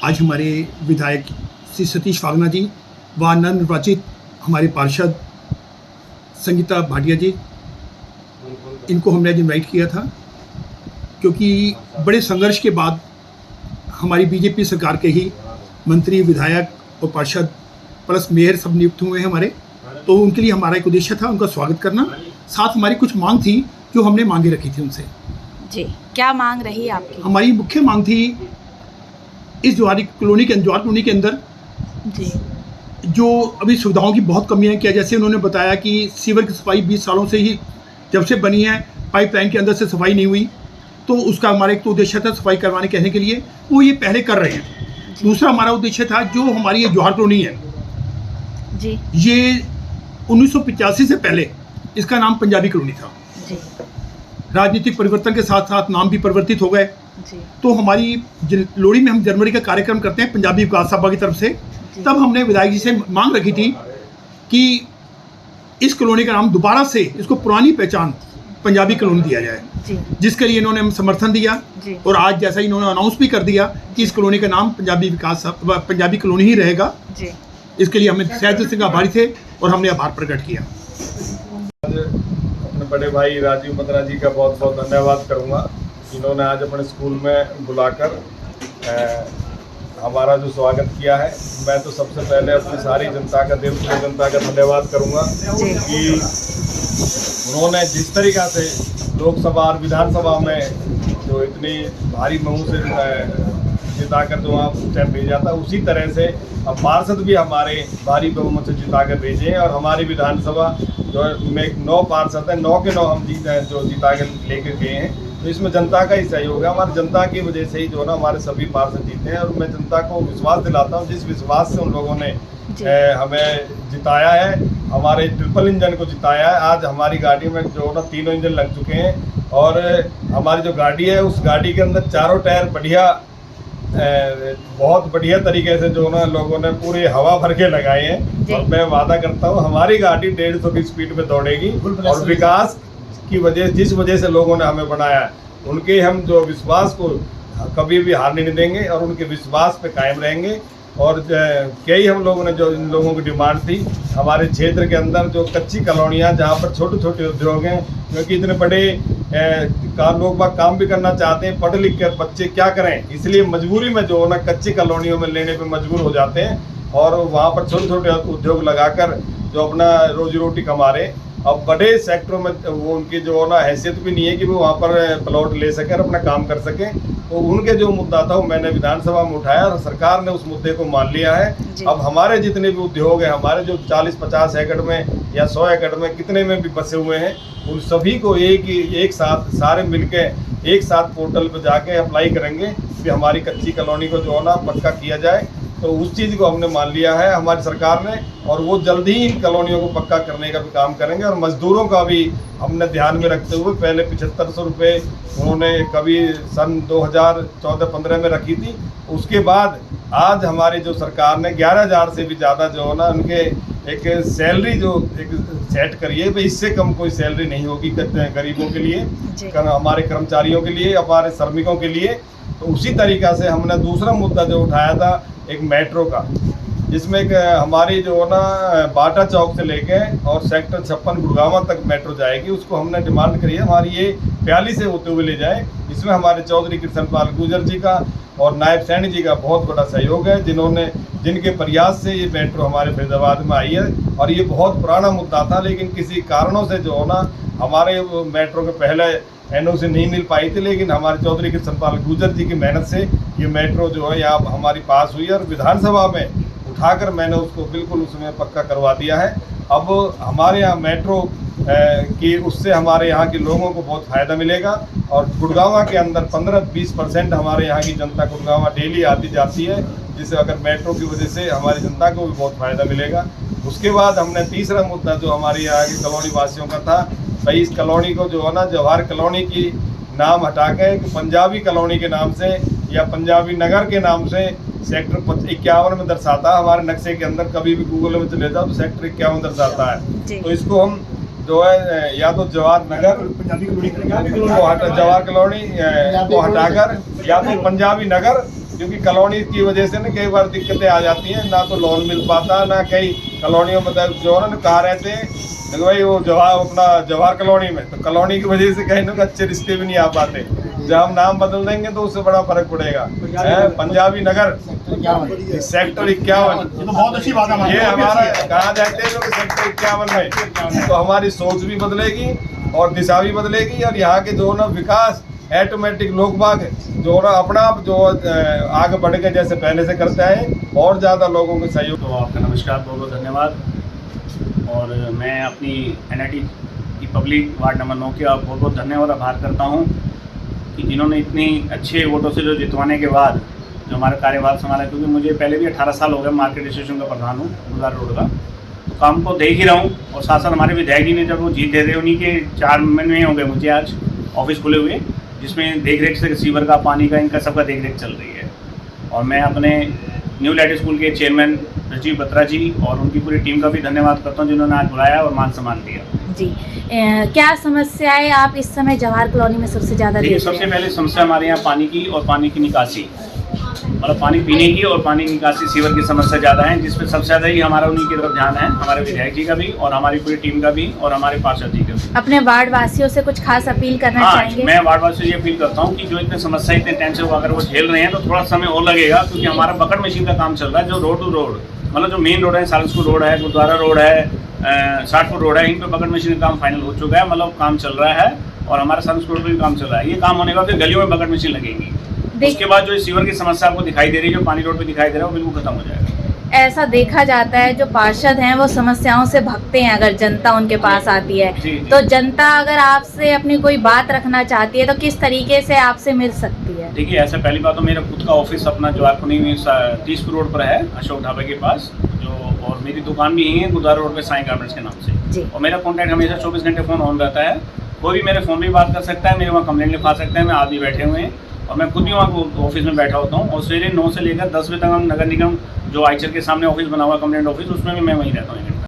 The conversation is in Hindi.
आज हमारे विधायक श्री सतीश वागना जी व नवनिर्वाचित हमारे पार्षद संगीता भाटिया जी, इनको हमने आज इनवाइट किया था क्योंकि बड़े संघर्ष के बाद हमारी बीजेपी सरकार के ही मंत्री, विधायक और पार्षद प्लस मेयर सब नियुक्त हुए हैं हमारे। तो उनके लिए हमारा एक उद्देश्य था उनका स्वागत करना। साथ हमारी कुछ मांग थी जो हमने मांगे रखी थी उनसे। जी, क्या मांग रही आपकी? हमारी मुख्य मांग थी इस जवाहर कॉलोनी के अंदर जी, जो अभी सुविधाओं की बहुत कमियां क्या, जैसे उन्होंने बताया कि सीवर की सफाई 20 सालों से ही जब से बनी है, पाइपलाइन के अंदर से सफाई नहीं हुई। तो उसका हमारा एक तो उद्देश्य था सफाई करवाने कहने के लिए, वो ये पहले कर रहे हैं। दूसरा हमारा उद्देश्य था जो हमारी ये जवाहर कॉलोनी है जी, ये 1985 से पहले इसका नाम पंजाबी कॉलोनी था। जी, राजनीतिक परिवर्तन के साथ साथ नाम भी परिवर्तित हो गए। जी, तो हमारी लोहड़ी में हम जनवरी का कार्यक्रम करते हैं पंजाबी विकास सभा की तरफ से। तब हमने विधायक जी से मांग रखी थी कि इस कॉलोनी का नाम दोबारा से इसको पुरानी पहचान पंजाबी कॉलोनी दिया जाए, जी, जिसके लिए इन्होंने समर्थन दिया। जी। और आज जैसा इन्होंने अनाउंस भी कर दिया कि इस कॉलोनी का नाम पंजाबी कॉलोनी ही रहेगा। जी। इसके लिए हमें सहज सिंह आभारी थे और हमने आभार प्रकट किया। अपने बड़े भाई राजीव बत्रा जी का बहुत बहुत धन्यवाद करूँगा। इन्होंने आज अपने स्कूल में बुलाकर हमारा जो स्वागत किया है। मैं तो सबसे पहले अपनी सारी जनता का, देवप्रिय जनता का धन्यवाद करूँगा कि उन्होंने जिस तरीक़ा से लोकसभा और विधानसभा में जो इतनी भारी मुँह से जिताकर जो वहाँ स्टेप भेजा था, उसी तरह से अब पार्षद भी हमारे भारी बहुमत से जिताकर भेजे हैं। और हमारी विधानसभा जो में 9 पार्षद हैं, 9 के 9 हम जिताकर लेकर गए हैं। तो इसमें जनता का ही सहयोग है। हमारी जनता की वजह से ही जो ना हमारे सभी पार्षद जीते हैं। और मैं जनता को विश्वास दिलाता हूँ, जिस विश्वास से उन लोगों ने हमें जिताया है, हमारे ट्रिपल इंजन को जिताया है। आज हमारी गाड़ी में जो ना 3 इंजन लग चुके हैं और हमारी जो गाड़ी है उस गाड़ी के अंदर चारों टायर बढ़िया, बहुत बढ़िया तरीके से जो ना लोगों ने पूरी हवा भर के लगाए हैं। और मैं वादा करता हूँ हमारी गाड़ी 150 की स्पीड में दौड़ेगी। और विकास की वजह, जिस वजह से लोगों ने हमें बनाया, उनके हम जो विश्वास को कभी भी हारने नहीं देंगे और उनके विश्वास पे कायम रहेंगे। और कई हम लोगों ने जो इन लोगों की डिमांड थी, हमारे क्षेत्र के अंदर जो कच्ची कॉलोनियाँ जहाँ पर छोटे छोटे उद्योग हैं, क्योंकि इतने बड़े लोग बाग काम भी करना चाहते हैं, पढ़ लिख कर बच्चे क्या करें, इसलिए मजबूरी में जो ना कच्ची कॉलोनियों में लेने पे मजबूर हो जाते हैं। और वहाँ पर छोटे छोटे उद्योग लगाकर जो अपना रोजी रोटी कमा रहे हैं। अब बड़े सेक्टरों में वो उनकी जो ना हैसियत भी नहीं है कि वो वहाँ पर प्लॉट ले सकें और अपना काम कर सकें। तो उनके जो मुद्दा था वो मैंने विधानसभा में उठाया और सरकार ने उस मुद्दे को मान लिया है। अब हमारे जितने भी उद्योग हैं, हमारे जो 40-50 एकड़ में या 100 एकड़ में कितने में भी बसे हुए हैं, उन सभी को एक साथ सारे मिलके एक साथ पोर्टल पर जाके अप्लाई करेंगे कि हमारी कच्ची कॉलोनी को जो है ना पक्का किया जाए। तो उस चीज़ को हमने मान लिया है हमारी सरकार ने, और वो जल्द ही इन कॉलोनियों को पक्का करने का भी काम करेंगे। और मजदूरों का भी हमने ध्यान में रखते हुए पहले 7500 रुपये उन्होंने कभी सन 2014-15 में रखी थी। उसके बाद आज हमारी जो सरकार ने 11,000 से भी ज़्यादा जो है ना उनके एक सैलरी जो एक सेट करी है, भाई इससे कम कोई सैलरी नहीं होगी गरीबों के लिए, हमारे कर्मचारियों के लिए, हमारे श्रमिकों के लिए। तो उसी तरीक़ा से हमने दूसरा मुद्दा जो उठाया था एक मेट्रो का, जिसमें हमारी जो ना बाटा चौक से लेके और सेक्टर 56 गुड़गांवा तक मेट्रो जाएगी। उसको हमने डिमांड करी है हमारी ये 42 से होते हुए ले जाए। इसमें हमारे चौधरी कृष्णपाल गुर्जर जी का और नायब सैनी जी का बहुत बड़ा सहयोग है, जिनके प्रयास से ये मेट्रो हमारे फैजाबाद में आई है। और ये बहुत पुराना मुद्दा था, लेकिन किसी कारणों से जो ना हमारे मेट्रो के पहले NOC नहीं मिल पाई थी। लेकिन हमारे चौधरी कृष्णपाल गुर्जर जी की मेहनत से ये मेट्रो जो है यहाँ हमारी पास हुई है और विधानसभा में उठाकर मैंने उसको बिल्कुल उसमें पक्का करवा दिया है। अब हमारे यहाँ मेट्रो की उससे हमारे यहाँ के लोगों को बहुत फ़ायदा मिलेगा। और गुड़गांवा के अंदर 15-20% हमारे यहाँ की जनता गुड़गांवा डेली आती जाती है, जिससे अगर मेट्रो की वजह से हमारी जनता को भी बहुत फ़ायदा मिलेगा। उसके बाद हमने तीसरा मुद्दा जो हमारे यहाँ की कॉलोनी वासियों का था, भाई इस कॉलोनी को जो है ना जवाहर कॉलोनी की नाम हटा के पंजाबी कॉलोनी के नाम से या पंजाबी नगर के नाम से सेक्टर 51 में दर्शाता है। हमारे नक्शे के अंदर कभी भी गूगल में चले जाओ तो सेक्टर 51 दर्शाता है। तो इसको हम जो है या तो जवाहर नगर जवाहर कॉलोनी को हटाकर या तो पंजाबी नगर क्योंकि कॉलोनी की वजह से ना कई बार दिक्कतें आ जाती हैं, ना तो लोन मिल पाता, ना कई कॉलोनियों में जो है ना कहा रहते हैं देखो भाई वो जवाहर कॉलोनी में, तो कॉलोनी की वजह से कहीं ना कहीं अच्छे रिश्ते भी नहीं आ पाते। जब हम नाम बदल देंगे तो उससे बड़ा फर्क पड़ेगा। पंजाबी नगर सेक्टर 51, ये तो बहुत अच्छी बात है ये हमारा कहा जाते हैं सेक्टर 51 में, तो हमारी सोच भी बदलेगी और दिशा भी बदलेगी और यहाँ के जो ना विकास ऑटोमेटिक लोग बाग जो ना अपना आप जो आगे बढ़ के जैसे पहले से करते हैं और ज़्यादा लोगों के सहयोग। तो आपका नमस्कार, बहुत बहुत धन्यवाद। और मैं अपनी NIT की पब्लिक वार्ड नंबर 9 के बहुत बहुत धन्यवाद आभार करता हूँ कि जिन्होंने इतनी अच्छे वोटों से जो जितवाने के बाद जो हमारा कार्यभार संभाला, क्योंकि मुझे पहले भी 18 साल हो गए मार्केट एसोसिएशन का प्रधान हूँ गुलजार रोड का, तो काम को देख ही रहा हूँ। और साथ साथ हमारे विधायक जी ने जब वो जीत दे रहे उन्हीं के 4 महीने हो गए मुझे आज ऑफिस खुले हुए, जिसमें देख रेख से सीवर का, पानी का, इनका सबका देख रेख चल रही है। और मैं अपने न्यू लाइट स्कूल के चेयरमैन राजीव बत्रा जी और उनकी पूरी टीम का भी धन्यवाद करता हूँ जिन्होंने आज बुलाया और मान सम्मान दिया। जी क्या समस्याएं आप इस समय जवाहर कॉलोनी में सबसे ज़्यादा देखिए, देख रहे सबसे हैं? पहले समस्या हमारे यहाँ पानी की और पानी की निकासी, मतलब पानी पीने की और पानी की निकासी, सीवर की समस्या ज़्यादा है, जिसमें सबसे ज़्यादा ही हमारा उन्हीं की तरफ ध्यान है, हमारे विधायक जी का भी और हमारी पूरी टीम का भी और हमारे पार्षद जी का भी। अपने वार्ड वासियों से कुछ खास अपील करना हाँ, चाहेंगे? मैं वार्ड वासियों से ये अपील करता हूँ कि जो इतने समस्या, इतने टेंशन अगर वो झेल रहे हैं तो थोड़ा समय और लगेगा, क्योंकि हमारा बकेट मशीन का काम चल रहा है। जो रोड टू रोड, मतलब जो मेन रोड है, सालसपुर रोड है, गुरुद्वारा रोड है, शाहपुर रोड है, इन पे बकेट मशीन का काम फाइनल हो चुका है, मतलब काम चल रहा है। और हमारा सालसपुर रोड पर भी काम चल रहा है। ये काम होने के बाद फिर गलियों में बकेट मशीन लगेंगी। उसके बाद जो सीवर की समस्या आपको दिखाई दे रही है, जो पानी रोड पे दिखाई दे रहा है, वो बिल्कुल खत्म हो जाएगा। ऐसा देखा जाता है जो पार्षद हैं वो समस्याओं से भगते हैं अगर जनता उनके पास आती है। जी। तो जनता अगर आपसे अपनी कोई बात रखना चाहती है तो किस तरीके से आपसे मिल सकती है? देखिए, ऐसा पहली बात तो मेरा खुद का ऑफिस अपना जो आपको 30 रोड पर है, अशोक ढाबे के पास, जो और मेरी दुकान भी यही है गुरुद्वारा रोड पे साईं गारमेंट्स के नाम से। जी। और मेरा कॉन्टैक्ट हमेशा 24 घंटे फ़ोन ऑन रहता है। कोई भी मेरे फ़ोन भी बात कर सकता है, मेरे वहाँ कंप्लेंट लिखवा सकते हैं। मैं आदमी बैठे हुए हैं और मैं खुद भी वहाँ ऑफिस में बैठा होता हूँ। और सवेरे 9 से लेकर 10 बजे तक हम नगर निगम जो आइचर के सामने ऑफिस बना हुआ कंप्लेंट ऑफिस, उसमें भी मैं वहीं रहता हूँ।